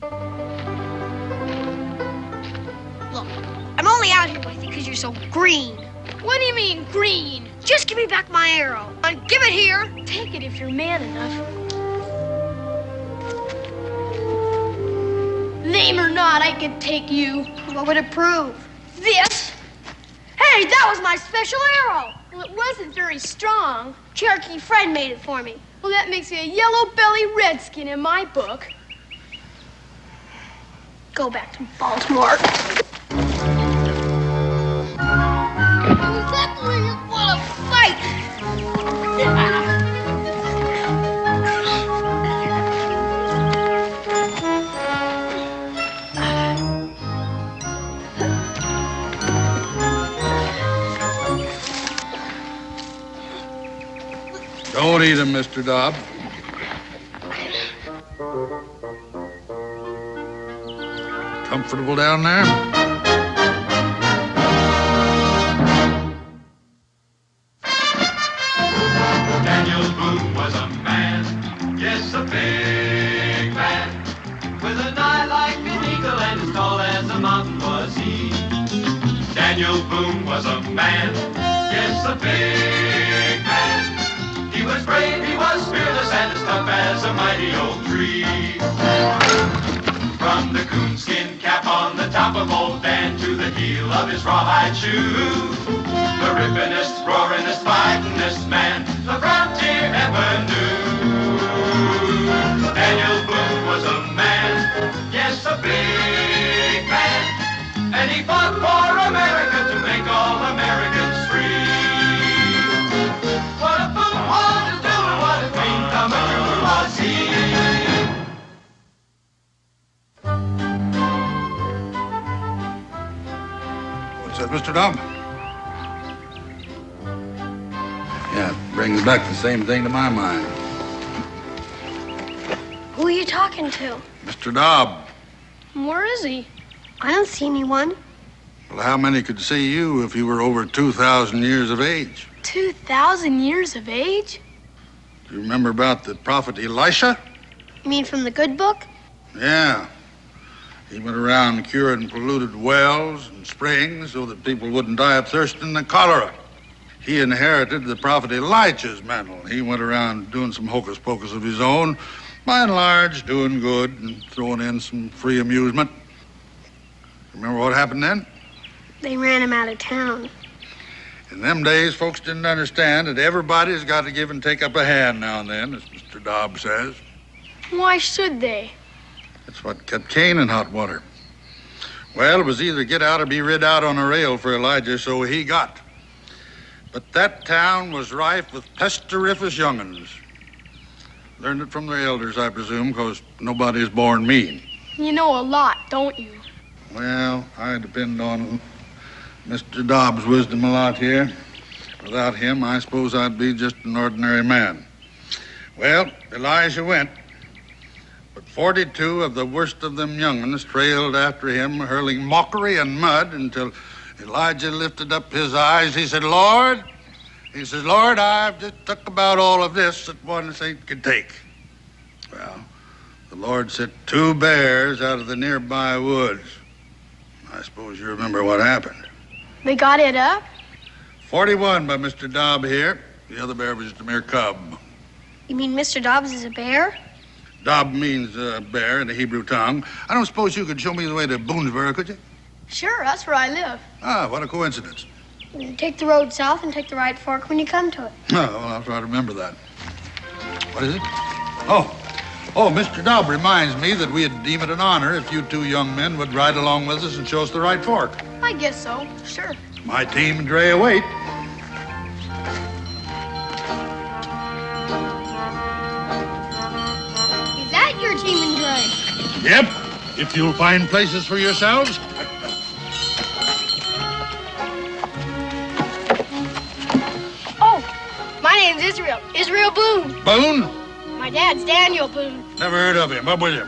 Look, I'm only out here with you because you're so green. What do you mean, green? Just give me back my arrow. And give it here. Take it if you're man enough. Lame or not, I could take you. What would it prove? This. Hey, that was my special arrow. Well, it wasn't very strong. Cherokee Fred made it for me. Well, that makes you a yellow-belly redskin in my book. Go back to Baltimore. Exactly you want to fight. Don't eat him, Mr. Dobb. Comfortable down there? Daniel Boone was a man, yes, a big man, with an eye like an eagle and as tall as a mountain was he. Daniel Boone was a man, yes, a big man. He was brave, he was fearless, and as tough as a mighty oak tree. From the coonskin cap on the top of old Dan to the heel of his rawhide shoe, the rippin'est, roaring'est, fighting'est man the frontier ever knew. Daniel Boone was a man, yes, a big man, and he fought for America to make all Americans free. What a Boone wanted to do and what a dream come true was he. What's that, Mr. Dobb? Yeah, brings back the same thing to my mind. Who are you talking to? Mr. Dobb. Where is he? I don't see anyone. Well, how many could see you if you were over 2,000 years of age? 2,000 years of age? Do you remember about the prophet Elisha? You mean from the good book? Yeah. He went around curing polluted wells and springs so that people wouldn't die of thirst and the cholera. He inherited the prophet Elijah's mantle. He went around doing some hocus pocus of his own, by and large, doing good and throwing in some free amusement. Remember what happened then? They ran him out of town. In them days, folks didn't understand that everybody's got to give and take up a hand now and then, as Mr. Dobb says. Why should they? That's what kept Cain in hot water. Well, it was either get out or be rid out on a rail for Elijah, so he got. But that town was rife with pesteriferous young'uns. Learned it from their elders, I presume, because nobody's born mean. You know a lot, don't you? Well, I depend on Mr. Dobb's wisdom a lot here. Without him, I suppose I'd be just an ordinary man. Well, Elijah went, but 42 of the worst of them young'uns trailed after him, hurling mockery and mud until Elijah lifted up his eyes. He said, Lord, I've just took about all of this that one saint could take. Well, the Lord sent 2 bears out of the nearby woods. I suppose you remember what happened. They got it up? 41 by Mr. Dobb here. The other bear was just a mere cub. You mean Mr. Dobbs is a bear? Dobb means bear in the Hebrew tongue. I don't suppose you could show me the way to Boonesboro, could you? Sure, that's where I live. Ah, what a coincidence. You take the road south and take the right fork when you come to it. Oh, well, I'll try to remember that. What is it? Oh, Mr. Dobb reminds me that we'd deem it an honor if you 2 young men would ride along with us and show us the right fork. I guess so, sure. My team and Dre await. Is that your team and Dre? Yep, if you'll find places for yourselves. Oh, my name's Israel. Israel Boone. Boone? My dad's Daniel Boone. Never heard of him. Up with him.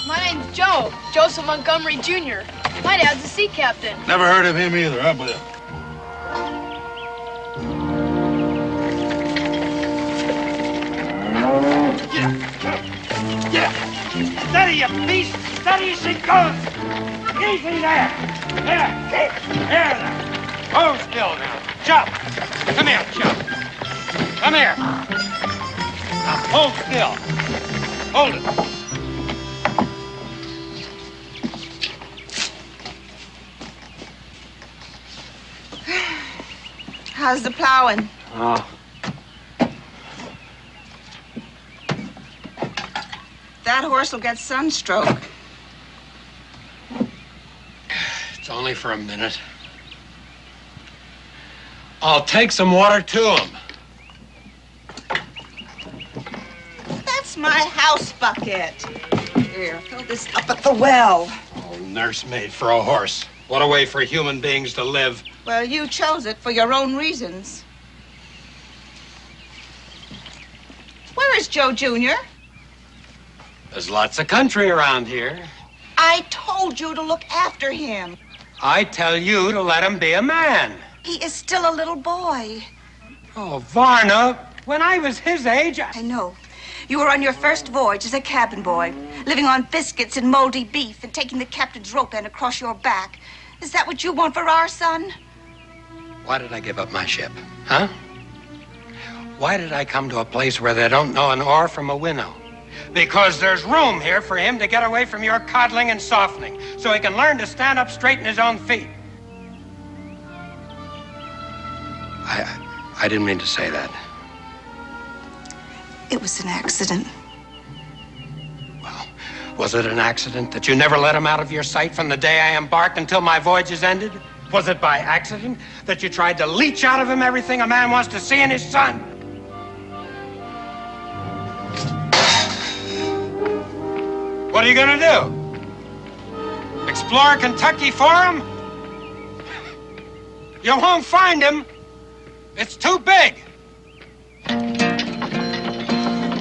My name's Joe. Joseph Montgomery Jr. My dad's a sea captain. Never heard of him either. Up with him. Steady, you beast! Steady as she goes! Easy there! There! There! Hold still now. Jump! Come here, jump! Come here! Now hold still. Hold it. How's the plowing? Oh. That horse will get sunstroke. It's only for a minute. I'll take some water to him. That's my house bucket. Here, fill this up at the well. Oh, nursemaid for a horse. What a way for human beings to live. Well, you chose it for your own reasons. Where is Joe Jr.? There's lots of country around here. I told you to look after him. I tell you to let him be a man. He is still a little boy. Oh, Varna, when I was his age, I know. You were on your first voyage as a cabin boy, living on biscuits and moldy beef and taking the captain's rope end across your back. Is that what you want for our son? Why did I give up my ship, huh? Why did I come to a place where they don't know an oar from a winnow? Because there's room here for him to get away from your coddling and softening, so he can learn to stand up straight in his own feet. I didn't mean to say that. It was an accident. Well, was it an accident that you never let him out of your sight from the day I embarked until my voyage is ended? Was it by accident that you tried to leech out of him everything a man wants to see in his son? What are you gonna do? Explore Kentucky for him? You won't find him. It's too big.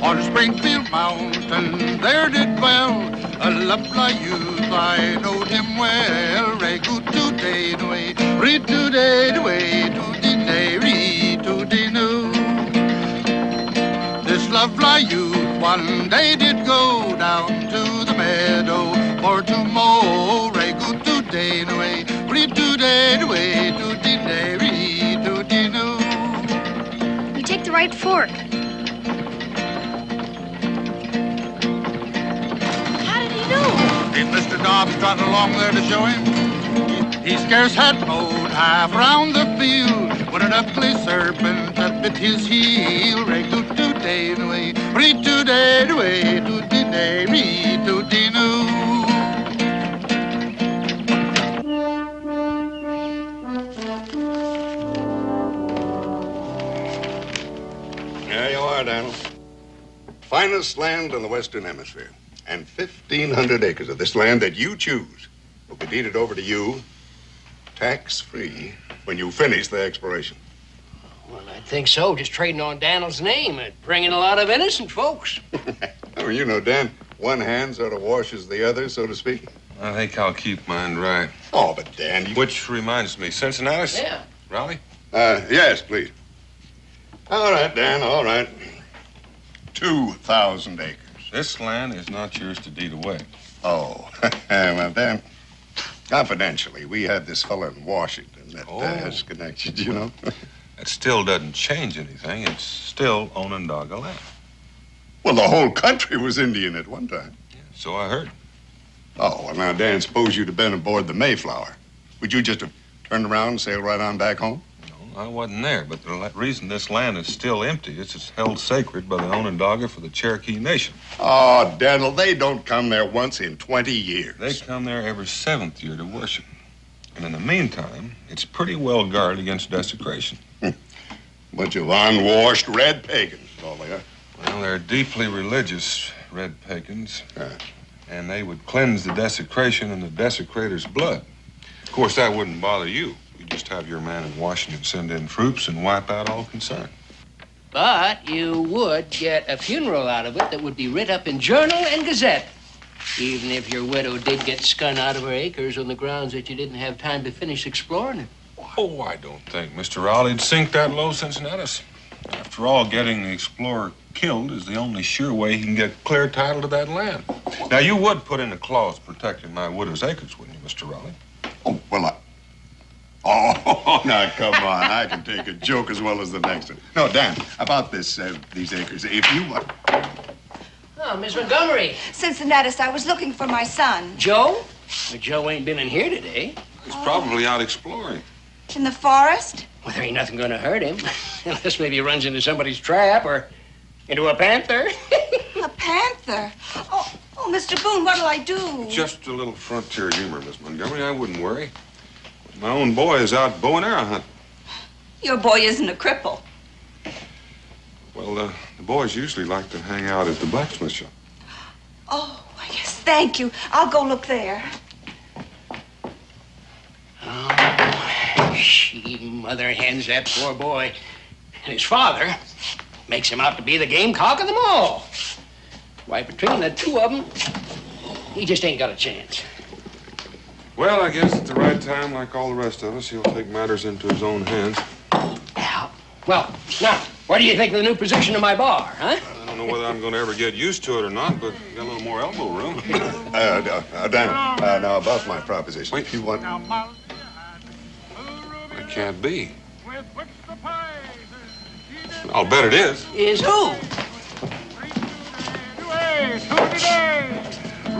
On Springfield Mountain, there did dwell a lovely youth. I knowed him well. Re-good today, way, read today, way, to the day, read to the new. This lovely youth one day did go down to the meadow for to mow. Re-good today, way, read today, way, to the day, read to the new. You take the right fork. If Mr. Dobbs trotted along there to show him, he scarce had mowed half round the field when an ugly serpent had bit his heel. Re-good today, way, read today, way, to the day, read to the new. There you are, Daniel. Finest land in the Western Hemisphere. And 1,500 acres of this land that you choose will be deeded over to you, tax-free, when you finish the exploration. Well, I think so. Just trading on Daniel's name and bringing a lot of innocent folks. Oh, you know, Dan, one hand sort of washes the other, so to speak. I think I'll keep mine dry. Oh, but Dan, you... Which reminds me, Cincinnati? Yeah. Raleigh? Yes, please. All right, Dan, all right. 2,000 acres. This land is not yours to deed away. Oh, well, Dan, confidentially, we had this fella in Washington that has connections, you know. That still doesn't change anything. It's still Onondaga land. Well, the whole country was Indian at one time. Yeah, so I heard. Oh, well, now, Dan, suppose you'd have been aboard the Mayflower. Would you just have turned around and sailed right on back home? No, I wasn't there, but the reason this land is still empty is it's held sacred by the Onondaga for the Cherokee Nation. Oh, Daniel, they don't come there once in 20 years. They come there every 7th year to worship. And in the meantime, it's pretty well guarded against desecration. Bunch of unwashed red pagans, all they are. Well, they're deeply religious red pagans. And they would cleanse the desecration in the desecrator's blood. Of course, that wouldn't bother you. You just have your man in Washington send in troops and wipe out all concern. But you would get a funeral out of it that would be writ up in Journal and Gazette. Even if your widow did get skun out of her acres on the grounds that you didn't have time to finish exploring it. Oh, I don't think Mr. Raleigh'd sink that low, Cincinnatus. After all, getting the explorer killed is the only sure way he can get clear title to that land. Now, you would put in a clause protecting my widow's acres, wouldn't you, Mr. Raleigh? Oh, well, Oh, now, come on. I can take a joke as well as the next one. No, Dan, about these acres, if you want... Oh, Miss Montgomery. Cincinnatus, I was looking for my son. Joe? Well, Joe ain't been in here today. He's probably out exploring. In the forest? Well, there ain't nothing going to hurt him. Unless maybe he runs into somebody's trap or into a panther. A panther? Oh, Mr. Boone, what'll I do? Just a little frontier humor, Miss Montgomery. I wouldn't worry. My own boy is out bow and arrow hunting. Your boy isn't a cripple. Well, the boys usually like to hang out at the blacksmith shop. Oh, yes, thank you. I'll go look there. Oh, she mother hens that poor boy. And his father makes him out to be the gamecock of them all. Why, between the two of them, he just ain't got a chance. Well, I guess at the right time, like all the rest of us, he'll take matters into his own hands. Yeah. Well, now, what do you think of the new position of my bar, huh? I don't know whether I'm going to ever get used to it or not, but got a little more elbow room. Dan, now about my proposition. Wait, you want... It can't be. I'll bet it is. Is who?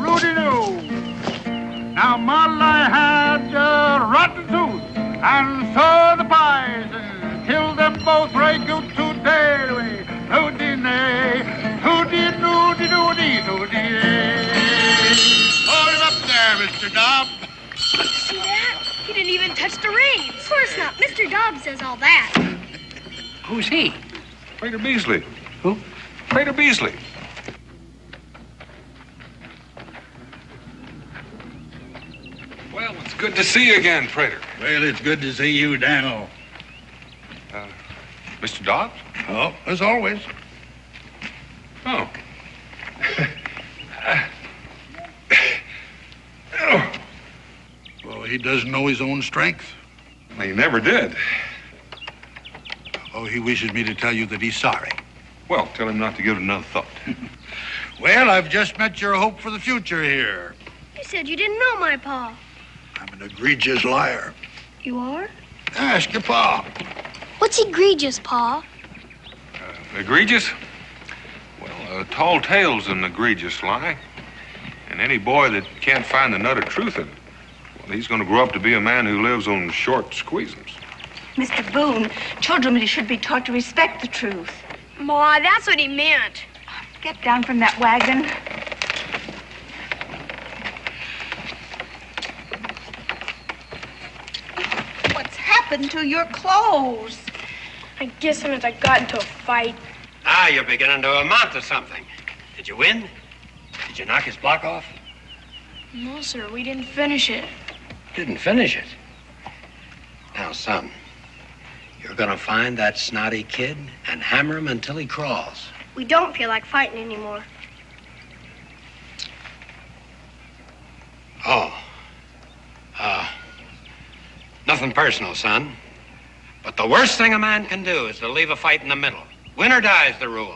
Rudy-doo. Now, Molly had a rotten tooth, and so the poison killed them both right good today. Hooty-nay, hooty-doody-doody-doody. Hold him up there, Mr. Dobb. See that? He didn't even touch the reins. Of course not. Mr. Dobbs does all that. Who's he? Prater Beasley. Who? Prater Beasley. Well, it's good to see you again, Prater. Well, it's good to see you, Daniel. Mr. Dobbs? Oh, as always. Oh. Well, he doesn't know his own strength. He never did. Oh, he wishes me to tell you that he's sorry. Well, tell him not to give it another thought. Well, I've just met your hope for the future here. You said you didn't know my pa. I'm an egregious liar. You are? Ask your pa. What's egregious, Pa? Egregious? Well, tall tale's an egregious lie. And any boy that can't find the nut of truth in it, well, he's going to grow up to be a man who lives on short squeezums. Mr. Boone, children should be taught to respect the truth. Ma, that's what he meant. Get down from that wagon. What's happened to your clothes? I guess I got into a fight. Ah, you're beginning to amount to something. Did you win? Did you knock his block off? No, sir, we didn't finish it. Didn't finish it. Now, son, you're gonna find that snotty kid and hammer him until he crawls. We don't feel like fighting anymore. Oh. Nothing personal, son. But the worst thing a man can do is to leave a fight in the middle. Win or die is the rule.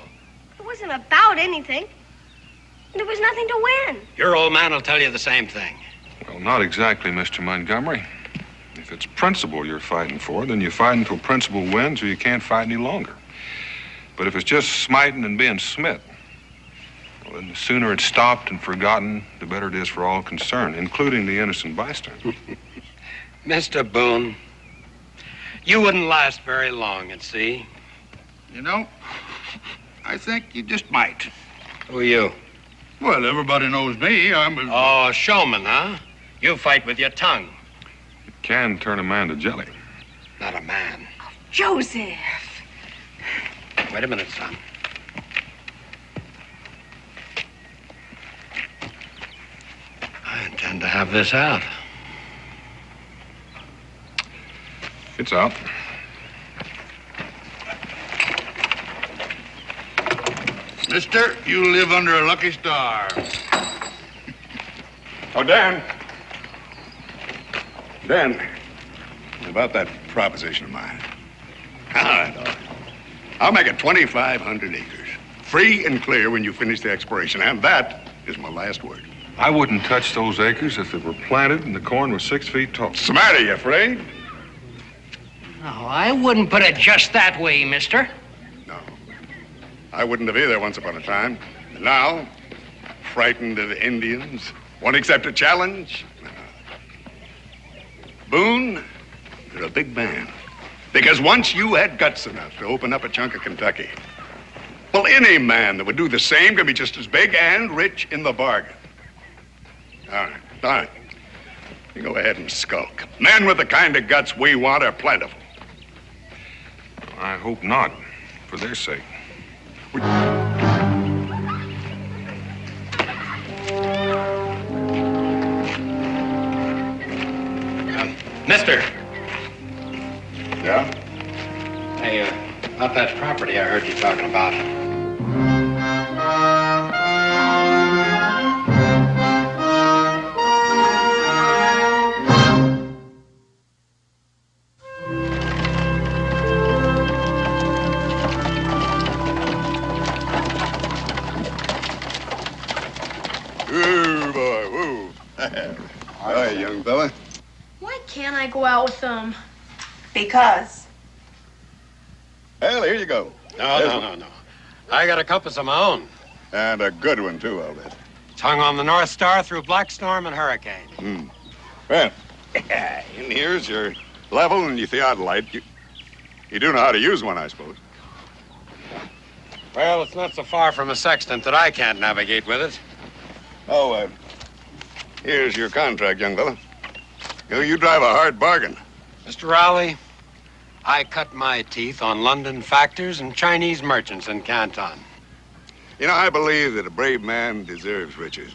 It wasn't about anything. There was nothing to win. Your old man will tell you the same thing. Well, not exactly, Mr. Montgomery. If it's principle you're fighting for, then you fight until principle wins or you can't fight any longer. But if it's just smiting and being smit, well, then the sooner it's stopped and forgotten, the better it is for all concerned, including the innocent bystander. Mr. Boone, you wouldn't last very long at sea. You know, I think you just might. Who are you? Well, everybody knows me. I'm a... Oh, a showman, huh? You fight with your tongue. It can turn a man to jelly. Not a man. Joseph. Wait a minute, son. I intend to have this out. It's out. Mister, you live under a lucky star. Oh, Dan. Dan, about that proposition of mine. All right. I'll make it 2,500 acres. Free and clear when you finish the exploration. And that is my last word. I wouldn't touch those acres if they were planted and the corn was 6 feet tall. What's the matter, you afraid? No, I wouldn't put it just that way, mister. No. I wouldn't have either once upon a time. And now, frightened of Indians, won't accept a challenge. Boone, you're a big man. Because once you had guts enough to open up a chunk of Kentucky, well, any man that would do the same can be just as big and rich in the bargain. All right. You go ahead and skulk. Men with the kind of guts we want are plentiful. I hope not, for their sake. Mister. Yeah? Hey, about that property I heard you talking about. Ooh, boy, woo. Hi, young fella. Why can't I go out with them? Because. Well, here you go. No. I got a compass of my own. And a good one, too, I'll bet. It's hung on the North Star through black storm and hurricane. Well, in here's your level and your theodolite. You do know how to use one, I suppose. Well, it's not so far from a sextant that I can't navigate with it. Oh, here's your contract, young fella. You drive a hard bargain. Mr. Rowley, I cut my teeth on London factors and Chinese merchants in Canton. You know, I believe that a brave man deserves riches.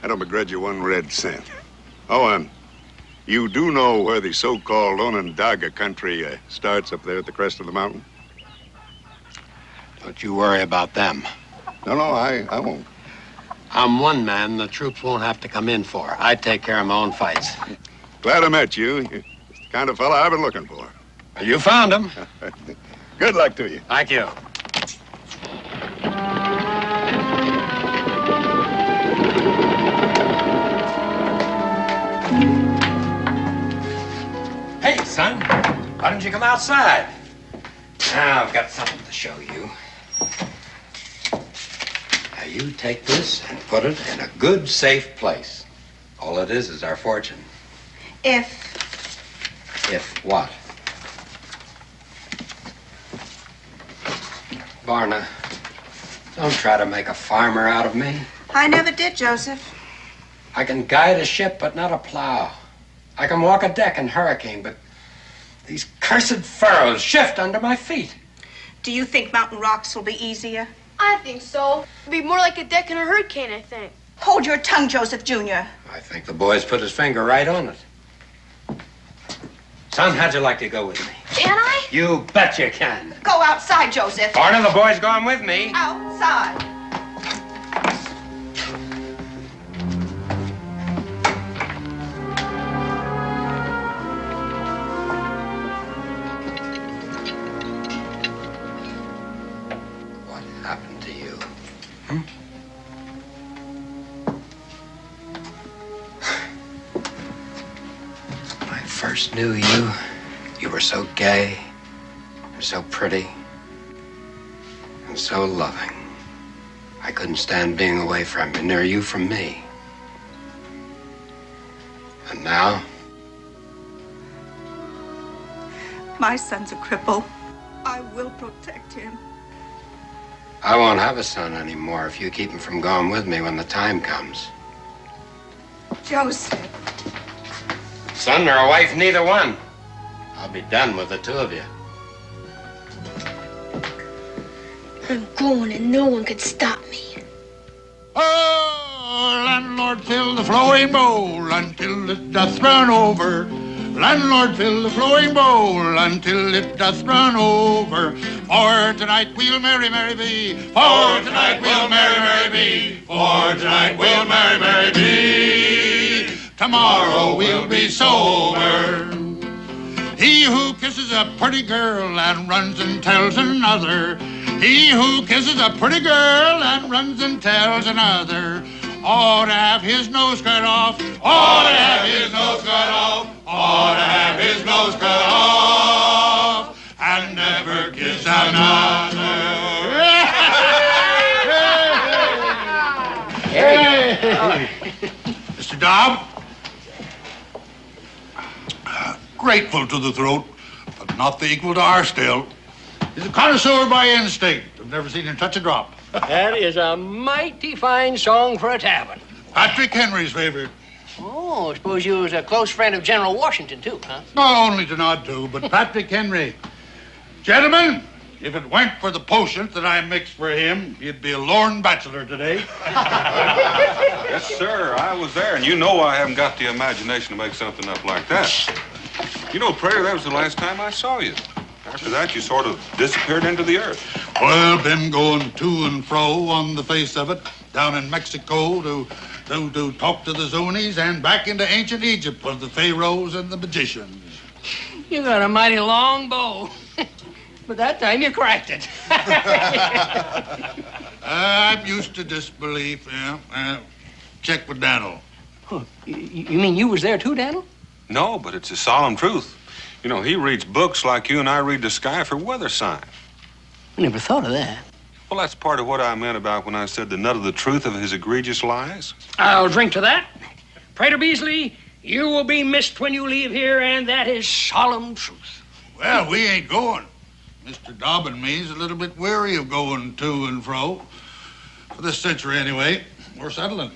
I don't begrudge you 1 red cent. Oh, you do know where the so-called Onondaga country starts up there at the crest of the mountain? Don't you worry about them. No, I won't. I'm one man the troops won't have to come in for. I take care of my own fights. Glad I met you. You're the kind of fella I've been looking for. You found him. Good luck to you. Thank you. Hey, son. Why don't you come outside? Now, I've got something to show you. Now, you take this and put it in a good, safe place. All it is our fortune. If what? Varna, don't try to make a farmer out of me. I never did, Joseph. I can guide a ship, but not a plow. I can walk a deck in hurricane, but these cursed furrows shift under my feet. Do you think mountain rocks will be easier? I think so. It'd be more like a deck in a hurricane, I think. Hold your tongue, Joseph Jr. I think the boy's put his finger right on it. Son, how'd you like to go with me? Can I? You bet you can. Go outside, Joseph. Varna, the boy's going with me. Outside. What happened to you? When I first knew you, you were so gay, and so pretty, and so loving. I couldn't stand being away from you, nor you from me. And now? My son's a cripple. I will protect him. I won't have a son anymore if you keep him from going with me when the time comes. Joseph. Son or a wife, neither one. I'll be done with the two of you. I'm going and no one could stop me. Oh, landlord, fill the flowing bowl until it doth run over. Landlord, fill the flowing bowl until it doth run over. For tonight we'll merry, merry be. For tonight we'll merry, merry be. For tonight we'll merry, merry be. Tomorrow we'll be sober. He who kisses a pretty girl and runs and tells another. He who kisses a pretty girl and runs and tells another. ought to have his nose cut off. Ought to have his nose cut off. Ought to have his nose cut off. And never kiss another. Mr. Dobb, grateful to the throat, but not the equal to our still. He's a connoisseur by instinct. I've never seen him touch a drop. That is a mighty fine song for a tavern. Patrick Henry's favorite. Oh, I suppose you was a close friend of General Washington, too, huh? Not only to nod to, but Patrick Henry. Gentlemen, if it weren't for the potion that I mixed for him, he'd be a lorn bachelor today. Yes, sir, I was there, and you know I haven't got the imagination to make something up like that. You know, Prater, that was the last time I saw you. After that, you sort of disappeared into the earth. Well, been going to and fro on the face of it, down in Mexico to talk to the Zunies and back into ancient Egypt with the pharaohs and the magicians. You got a mighty long bow. But that time you cracked it. I'm used to disbelief, yeah. Check with Daniel. Oh, you mean you was there too, Daniel? No, but it's a solemn truth. You know, he reads books like you and I read the sky for weather signs. I never thought of that. Well, that's part of what I meant about when I said the nut of the truth of his egregious lies. I'll drink to that. Prater Beasley, you will be missed when you leave here, and that is solemn truth. Well, we ain't going. Mr. Dobb and me's a little bit weary of going to and fro. For this century, anyway. We're settling.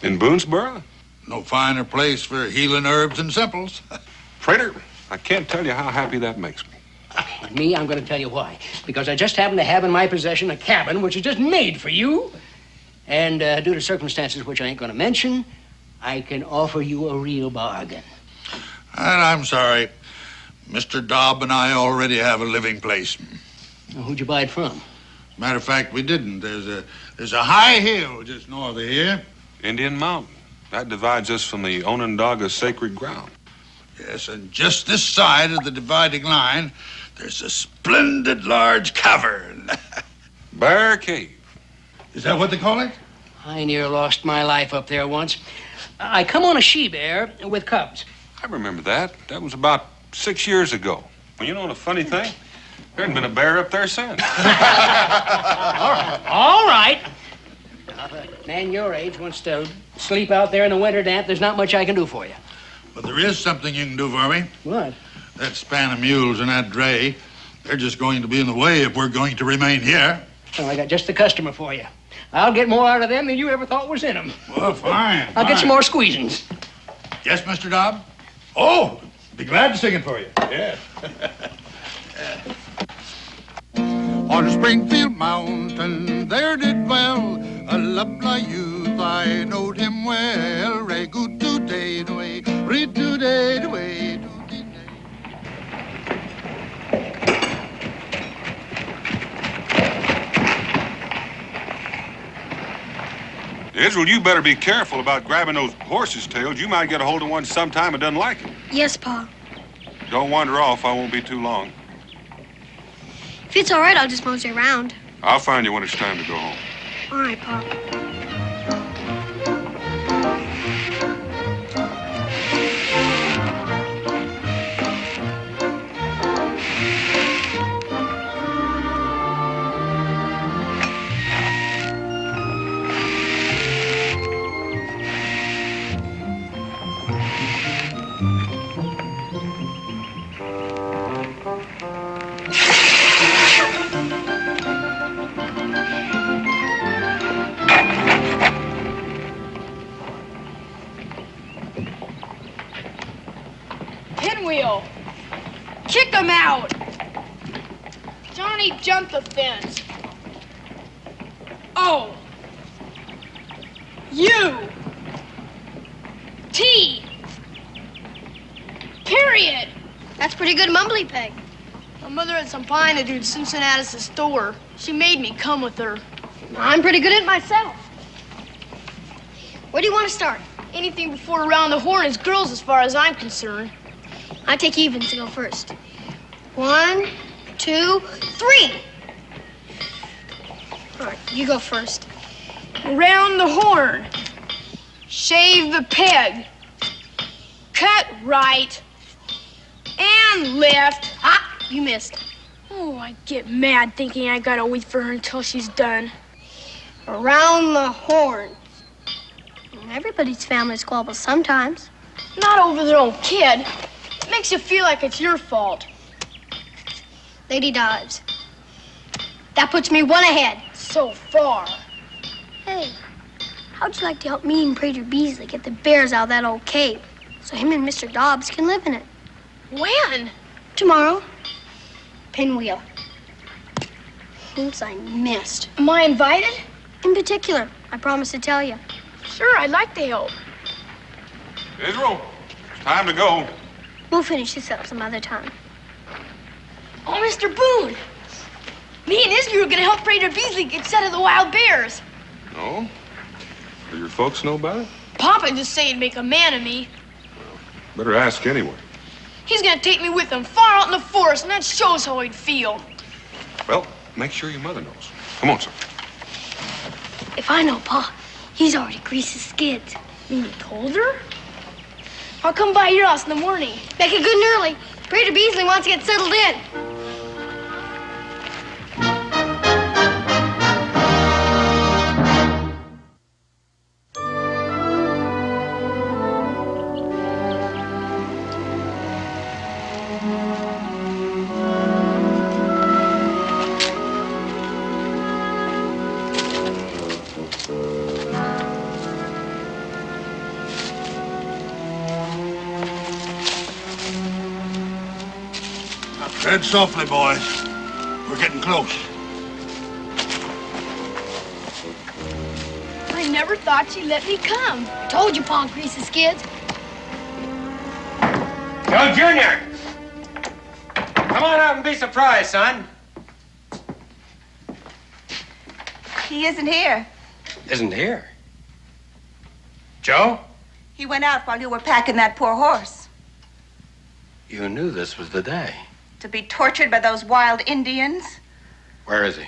In Boonesboro? No finer place for healing herbs and simples. Prater, I can't tell you how happy that makes me. Me, I'm going to tell you why. Because I just happen to have in my possession a cabin which is just made for you. And due to circumstances which I ain't going to mention, I can offer you a real bargain. And I'm sorry. Mr. Dobb and I already have a living place. Well, who'd you buy it from? Matter of fact, we didn't. There's a high hill just north of here. Indian Mountain. That divides us from the Onondaga sacred ground. Yes, and just this side of the dividing line, there's a splendid large cavern. Bear Cave. Is that what they call it? I near lost my life up there once. I come on a she-bear with cubs. I remember that. That was about 6 years ago. Well, you know the funny thing? There hadn't been a bear up there since. All right. Now, if a man your age wants to sleep out there in the winter damp, there's not much I can do for you. But there is something you can do for me. What? That span of mules and that dray, they're just going to be in the way if we're going to remain here. Well, I got just the customer for you. I'll get more out of them than you ever thought was in them. Well, fine. I'll get some more squeezings. Yes, Mr. Dobb? Oh, be glad to sing it for you. Yes. On Springfield Mountain, there did dwell a lovely youth. I knowed him well. Ray good today, way, read today, way. Israel, you better be careful about grabbing those horses' tails. You might get a hold of one sometime and doesn't like it. Yes, Pa. Don't wander off. I won't be too long. If it's all right, I'll just mosey around. I'll find you when it's time to go home. All right, Pa. Pinwheel! Kick him out! Johnny jumped the fence. O. U. T. Period. That's pretty good mumbly peg. My mother had some pine to do at Cincinnatus' store. She made me come with her. I'm pretty good at it myself. Where do you want to start? Anything before around the horn is girls as far as I'm concerned. I take evens to go first. 1, 2, 3. All right, you go first. Around the horn. Shave the pig. Cut right. And lift. Ah, you missed. Oh, I get mad thinking I gotta wait for her until she's done. Around the horn. Everybody's family squabbles sometimes. Not over their own kid. It makes you feel like it's your fault. Lady Dobbs. That puts me one ahead. So far. Hey, how'd you like to help me and Prater Beasley get the bears out of that old cave so him and Mr. Dobbs can live in it? When? Tomorrow. Pinwheel. Oops, I missed. Am I invited? In particular, I promised to tell you. Sure, I'd like to help. Israel, it's time to go. We'll finish this up some other time. Oh, Mr. Boone. Me and Israel are gonna help Prater Beasley get set of the wild bears. No? Do your folks know about it? Papa just said he'd make a man of me. Better ask anyway. He's gonna take me with him far out in the forest, and that shows how he'd feel. Well, make sure your mother knows. Come on, son. If I know Pa, he's already greased his skids. You told her? I'll come by your house in the morning. Make it good and early. Prater Beasley wants to get settled in. Tread softly, boys. We're getting close. I never thought she'd let me come. I told you Pa greased his skids. Joe Jr. Come on out and be surprised, son. He isn't here. Isn't here. Joe? He went out while you were packing that poor horse. You knew this was the day. To be tortured by those wild Indians. Where is he?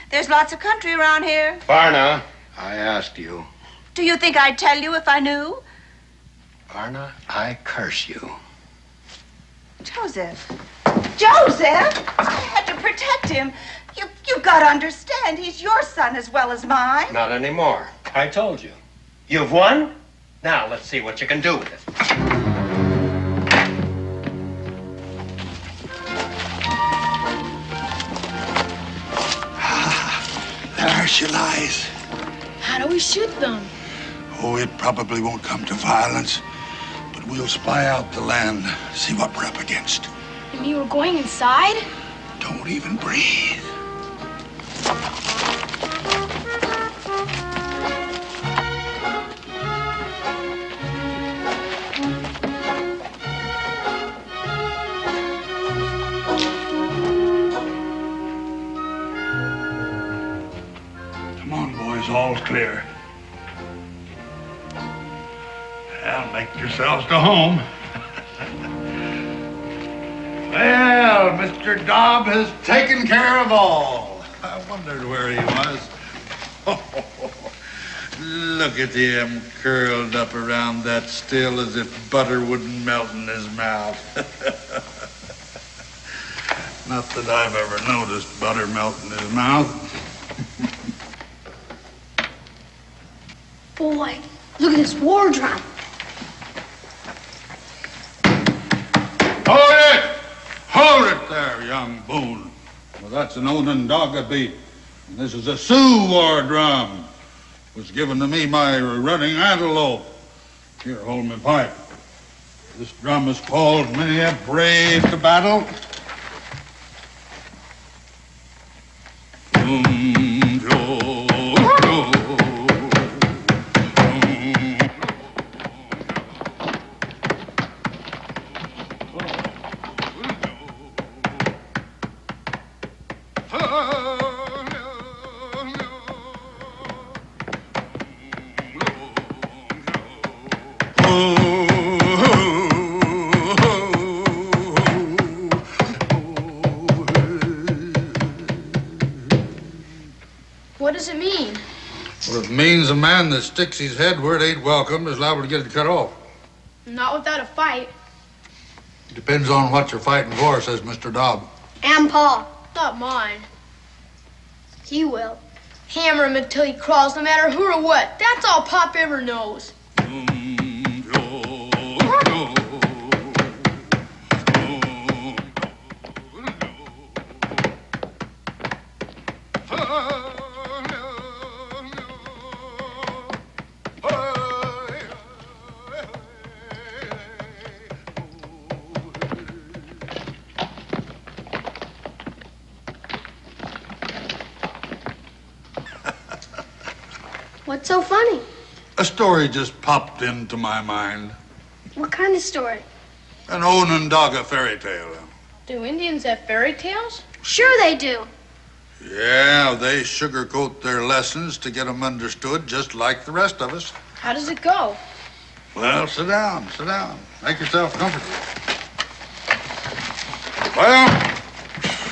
There's lots of country around here. Varna. I asked you. Do you think I'd tell you if I knew? Varna, I curse you. Joseph. Joseph! I had to protect him. You've got to understand, he's your son as well as mine. Not anymore. I told you. You've won? Now let's see what you can do with it. There she lies. How do we shoot them? Oh, it probably won't come to violence, but we'll spy out the land, see what we're up against. And you were going inside? Don't even breathe. Come on, boys, all's clear. Well, make yourselves to home. Well, Mr. Dobb has taken care of all. I wondered where he was. Look at him curled up around that still as if butter wouldn't melt in his mouth. Not that I've ever noticed butter melt in his mouth. Boy, look at this war drum. Hold it! Hold it there, young Boone. Well, that's an Onondaga beat. And this is a Sioux war drum. It was given to me by running antelope. Here, hold my pipe. This drum has called many a brave to battle. means a man that sticks his head where it ain't welcome is liable to get it cut off. Not without a fight. Depends on what you're fighting for, says Mr. Dobb. And Pa. Not mine. He will. Hammer him until he crawls, no matter who or what. That's all Pop ever knows. What's so funny? A story just popped into my mind. What kind of story? An Onondaga fairy tale. Do Indians have fairy tales? Sure they do. Yeah, they sugarcoat their lessons to get them understood just like the rest of us. How does it go? Well, sit down, sit down. Make yourself comfortable. Well,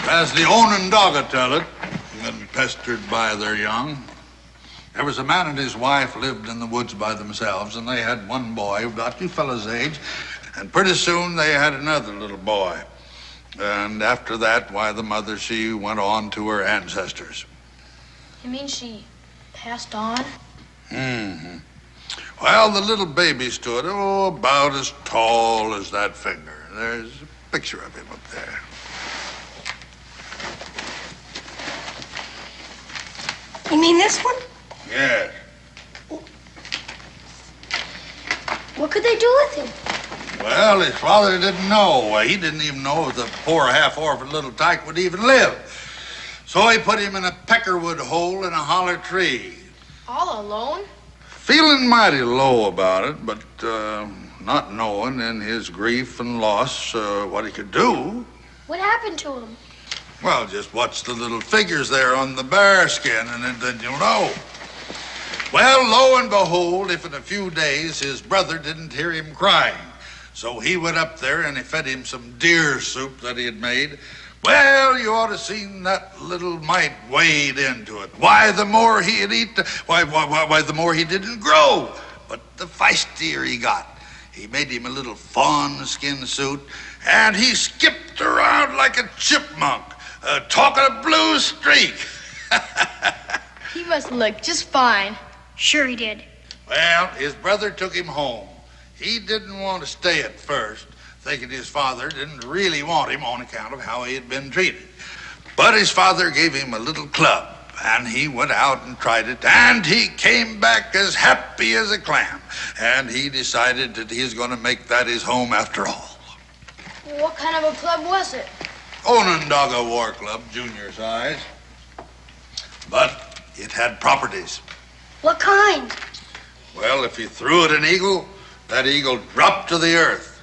as the Onondaga tell it, when pestered by their young, there was a man and his wife lived in the woods by themselves, and they had one boy about you fellas' age, and pretty soon they had another little boy. And after that, why, the mother, she went on to her ancestors. You mean she passed on? Mm-hmm. Well, the little baby stood, about as tall as that finger. There's a picture of him up there. You mean this one? Yes. What could they do with him? Well, his father didn't know. He didn't even know if the poor half-orphan little tyke would even live. So he put him in a peckerwood hole in a holler tree. All alone? Feeling mighty low about it, but not knowing in his grief and loss what he could do. What happened to him? Well, just watch the little figures there on the bear skin, and then you'll know. Well, lo and behold, if in a few days his brother didn't hear him crying. So he went up there and he fed him some deer soup that he had made. Well, you ought to seen that little mite wade into it. Why, the more he'd eat, why, the more he didn't grow. But the feistier he got. He made him a little fawn skin suit, and he skipped around like a chipmunk, talking a blue streak. He must look just fine. Sure he did. Well, his brother took him home. He didn't want to stay at first, thinking his father didn't really want him on account of how he had been treated. But his father gave him a little club, and he went out and tried it, and he came back as happy as a clam. And he decided that he was going to make that his home after all. What kind of a club was it? Onondaga War Club, junior size. But it had properties. What kind? Well, if he threw at an eagle, that eagle dropped to the earth.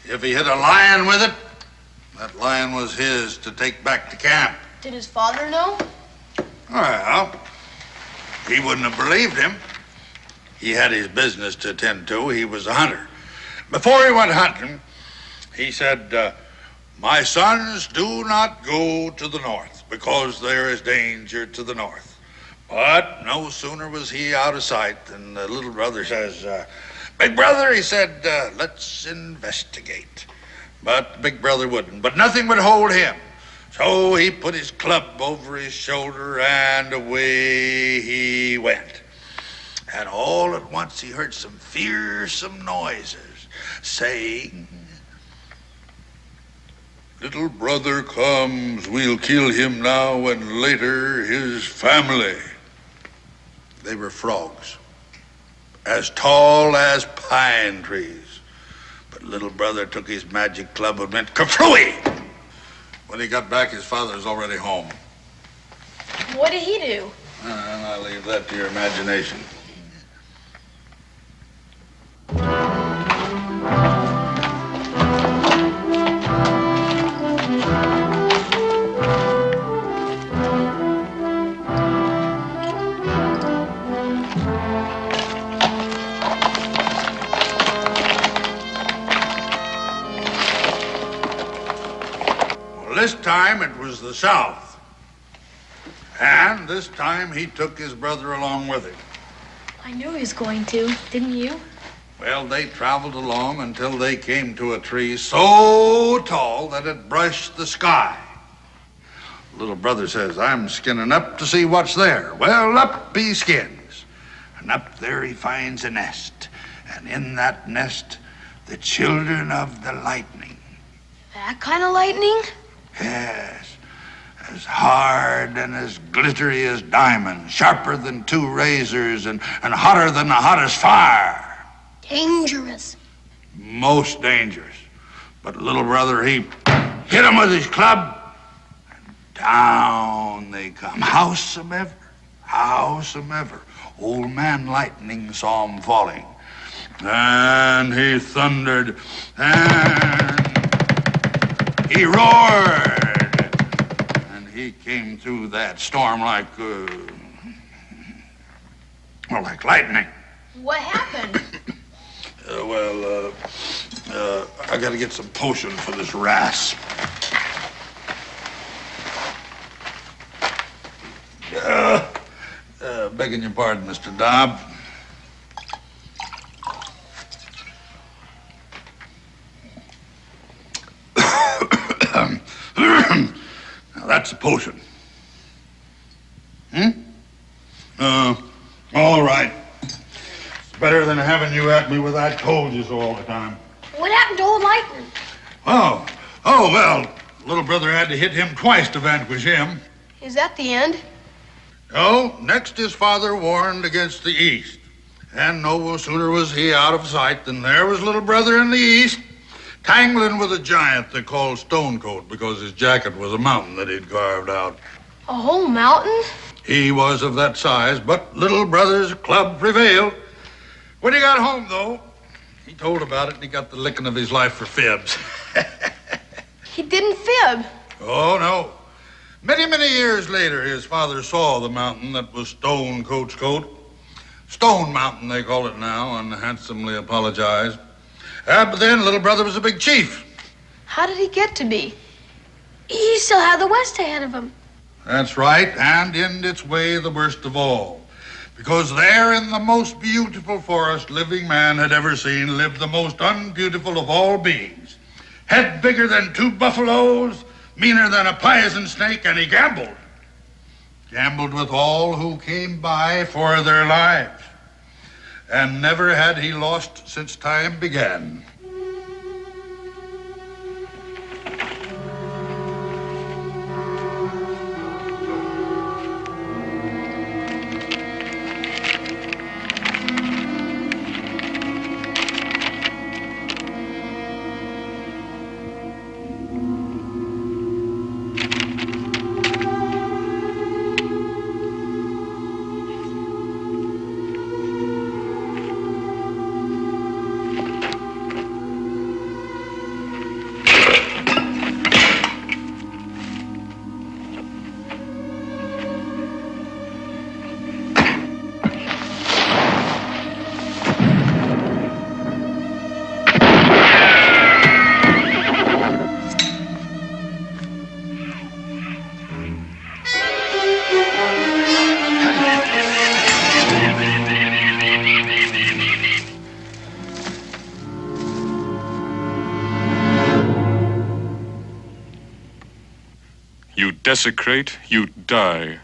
If he hit a lion with it, that lion was his to take back to camp. Did his father know? Well, he wouldn't have believed him. He had his business to attend to. He was a hunter. Before he went hunting, he said, my sons, do not go to the north because there is danger to the north. But no sooner was he out of sight than the little brother says, big brother, he said, let's investigate. But big brother wouldn't. But nothing would hold him. So he put his club over his shoulder and away he went. And all at once he heard some fearsome noises saying, little brother comes, we'll kill him now and later his family. They were frogs, as tall as pine trees. But little brother took his magic club and went kerflooey. When he got back, his father was already home. What did he do? And I leave that to your imagination. This time it was the South. And this time he took his brother along with him. I knew he was going to, didn't you? Well, they traveled along until they came to a tree so tall that it brushed the sky. Little brother says, I'm skinning up to see what's there. Well, up he skins. And up there he finds a nest. And in that nest, the children of the lightning. That kind of lightning? Yes. As hard and as glittery as diamonds, sharper than two razors, and hotter than the hottest fire. Dangerous. Most dangerous. But little brother, he hit him with his club, and down they come. Howsomever. Old man Lightning saw him falling. And he thundered, and he roared. And he came through that storm like lightning. What happened? I gotta get some potion for this rasp. Begging your pardon, Mr. Dobb. Now, that's a potion. All right. It's better than having you at me with I told you so all the time. What happened to old Lightning? Oh, well, little brother had to hit him twice to vanquish him. Is that the end? Oh, next his father warned against the east. And no sooner was he out of sight than there was little brother in the east, tangling with a giant they called Stonecoat because his jacket was a mountain that he'd carved out. A whole mountain? He was of that size, but little brother's club prevailed. When he got home, though, he told about it and he got the licking of his life for fibs. He didn't fib. Oh, no. Many years later, his father saw the mountain that was Stonecoat's coat. Stone Mountain, they call it now, and handsomely apologized. But then little brother was a big chief. How did he get to be? He still had the West ahead of him. That's right, and in its way the worst of all. Because there in the most beautiful forest living man had ever seen lived the most unbeautiful of all beings. Head bigger than 2 buffaloes, meaner than a poison snake, and he gambled. Gambled with all who came by for their lives. And never had he lost since time began. You desecrate, you die.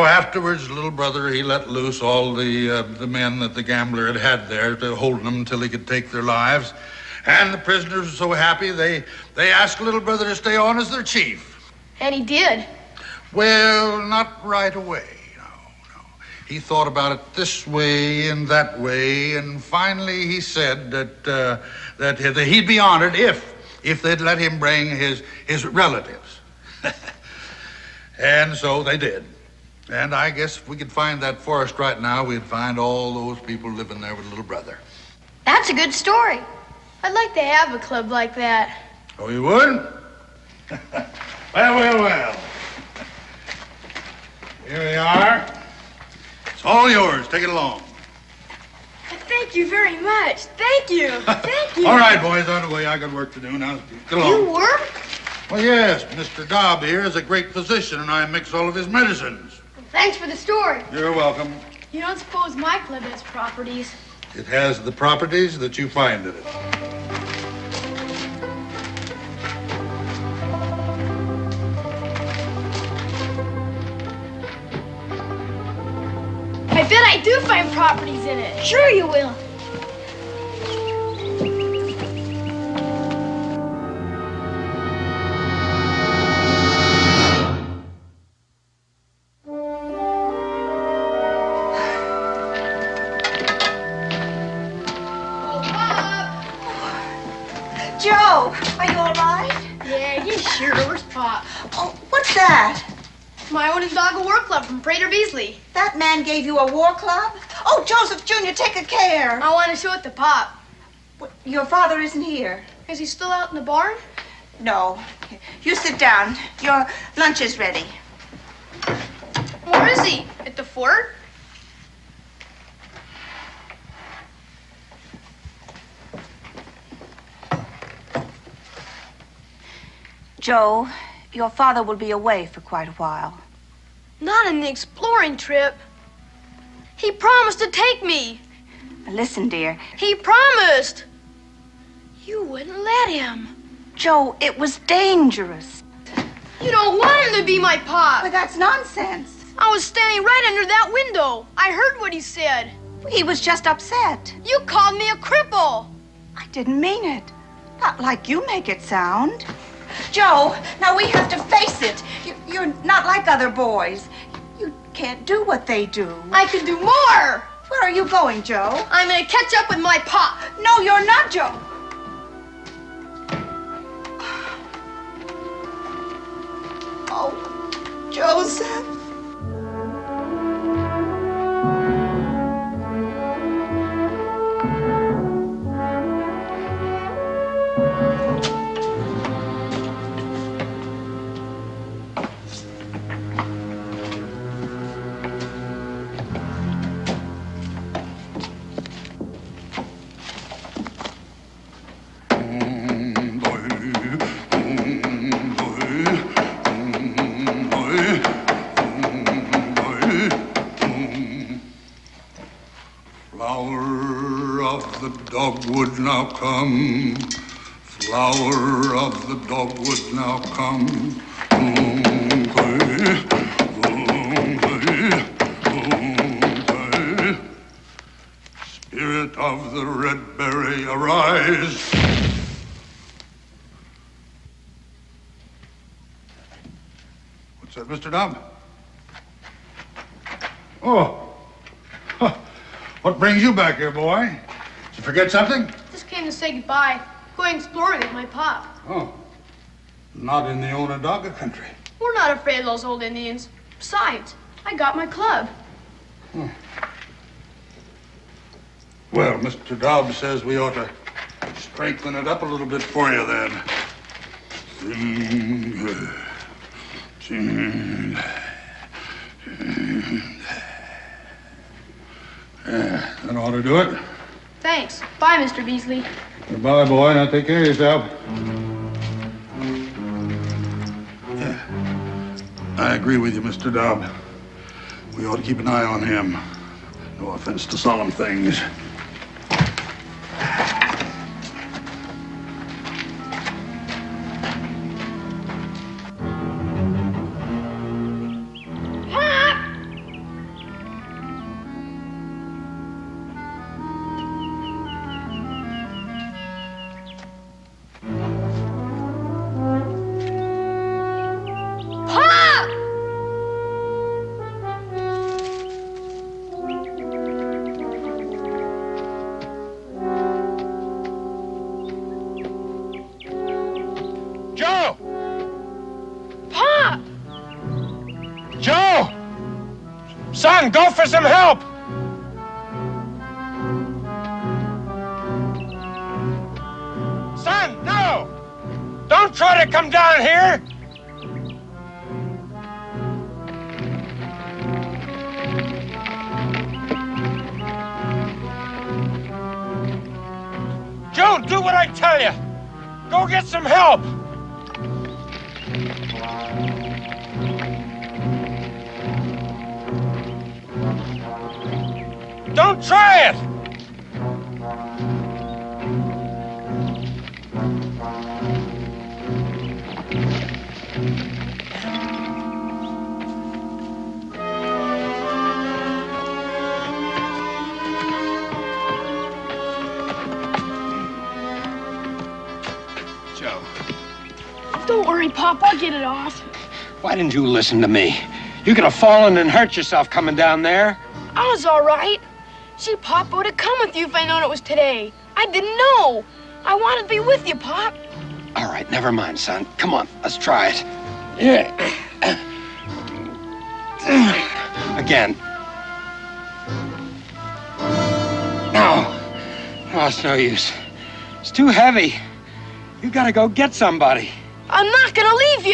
Afterwards, little brother, he let loose all the men that the gambler had there to hold them until he could take their lives. And the prisoners were so happy, they asked little brother to stay on as their chief. And he did. Well, not right away, no. He thought about it this way and that way, and finally he said that he'd be honored if they'd let him bring his relatives. And so they did. And I guess if we could find that forest right now, we'd find all those people living there with little brother. That's a good story. I'd like to have a club like that. Oh, you would? Well. Here we are. It's all yours. Take it along. Thank you very much. Thank you. Thank you. All right, boys, on the way. I got work to do now. Get along. You work? Well, yes. Mr. Dobb here is a great physician, and I mix all of his medicines. Thanks for the story. You're welcome. You don't suppose my club has properties? It has the properties that you find in it. I bet I do find properties in it. Sure you will. Joe, are you all right? Yeah, he's sure. Where's Pop? Oh, what's that? My own dog war club from Prater Beasley. That man gave you a war club? Oh, Joseph Jr., take a care. I want to show it to Pop. Your father isn't here. Is he still out in the barn? No. You sit down. Your lunch is ready. Where is he? At the fort? Joe, your father will be away for quite a while. Not on the exploring trip. He promised to take me. Now, listen, dear. He promised. You wouldn't let him. Joe, it was dangerous. You don't want him to be my pop. But that's nonsense. I was standing right under that window. I heard what he said. He was just upset. You called me a cripple. I didn't mean it. Not like you make it sound. Joe, now we have to face it. You're not like other boys. You can't do what they do. I can do more. Where are you going, Joe? I'm gonna catch up with my pop. No, you're not, Joe. Oh, Joseph. Dogwood now come, flower of the dogwood now come. Spirit of the red berry, arise. What's that, Mr. Dobb? Oh, what brings you back here, boy? Did you forget something? Just came to say goodbye. Going exploring with my pop. Oh. Not in the Onondaga country. We're not afraid of those old Indians. Besides, I got my club. Hmm. Well, Mr. Dobbs says we ought to strengthen it up a little bit for you then. Yeah, that ought to do it. Thanks. Bye, Mr. Beasley. Goodbye, boy. Now take care of yourself. Yeah. I agree with you, Mr. Dobb. We ought to keep an eye on him. No offense to solemn things. Son, go for some help! Don't try to come down here! Joe, do what I tell you! Go get some help! Don't try it! Joe. Don't worry, Pop. I'll get it off. Why didn't you listen to me? You could have fallen and hurt yourself coming down there. I was all right. See, Pop, I would have come with you if I'd known it was today. I didn't know. I wanted to be with you, Pop. All right, never mind, son. Come on, let's try it. Yeah. Again. No. No, it's no use. It's too heavy. You gotta go get somebody. I'm not gonna leave you.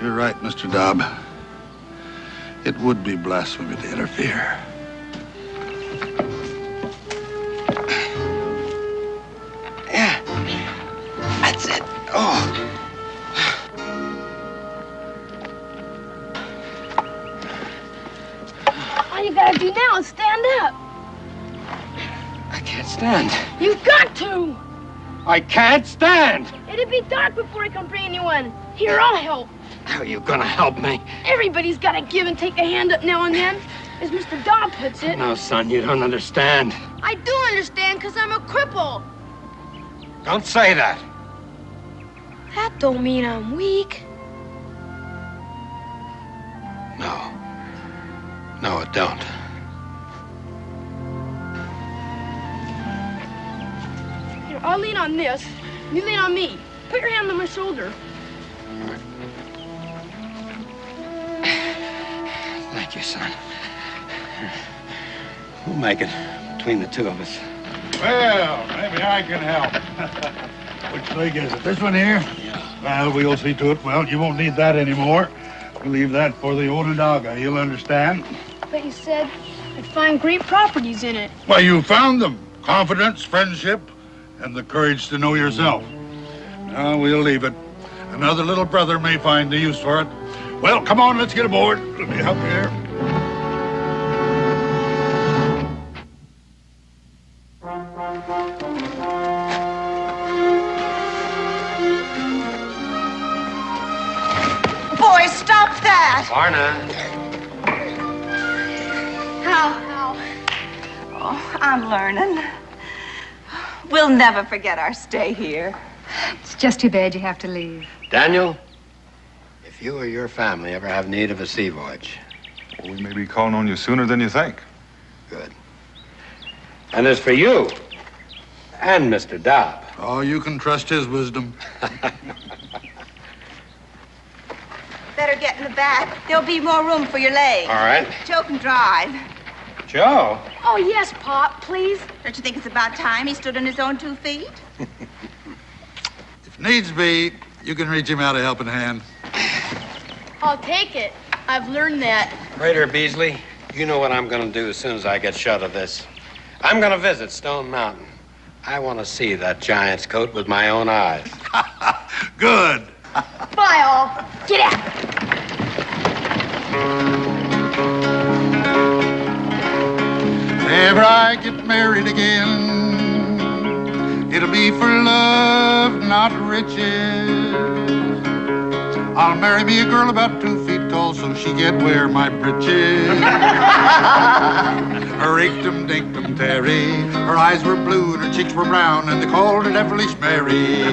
You're right, Mr. Dobb. It would be blasphemy to interfere. Yeah. That's it. Oh. All you gotta do now is stand up. I can't stand. You've got to. I can't stand. It'd be dark before I come bring anyone. Here, I'll help. How are you gonna help me? Everybody's got to give and take a hand up now and then, as Mr. Dobb puts it. No, son, you don't understand. I do understand, because I'm a cripple. Don't say that. That don't mean I'm weak. No. No, it don't. Here, I'll lean on this. You lean on me. Put your hand on my shoulder. Thank you, son. We'll make it between the two of us. Well, maybe I can help. Which leg is it? This one here? Yeah. Well, we'll see to it. Well, you won't need that anymore. We'll leave that for the Onondaga. He'll understand. But you said I'd find great properties in it. Well, you found them. Confidence, friendship, and the courage to know yourself. Now, we'll leave it. Another little brother may find the use for it. Well, come on, let's get aboard. Let me help you here. Boys, stop that! Barna. How? Oh, I'm learning. We'll never forget our stay here. It's just too bad you have to leave. Daniel, if you or your family ever have need of a sea voyage. Well, we may be calling on you sooner than you think. Good. And as for you and Mr. Dobb. Oh, you can trust his wisdom. Better get in the back. There'll be more room for your legs. All right. Joe can drive. Joe? Oh, yes, Pop, please. Don't you think it's about time he stood on his own 2 feet? If needs be, you can reach him out a helping hand. I'll take it. I've learned that. Prater, Beasley, you know what I'm going to do as soon as I get shut of this. I'm going to visit Stone Mountain. I want to see that giant's coat with my own eyes. Good. Bye, all. Get out. If ever I get married again, it'll be for love, not riches. I'll marry me a girl about 2 feet tall so she can't wear my breeches. Her inktum dinktum Terry, her eyes were blue and her cheeks were brown and they called her Devilish Mary.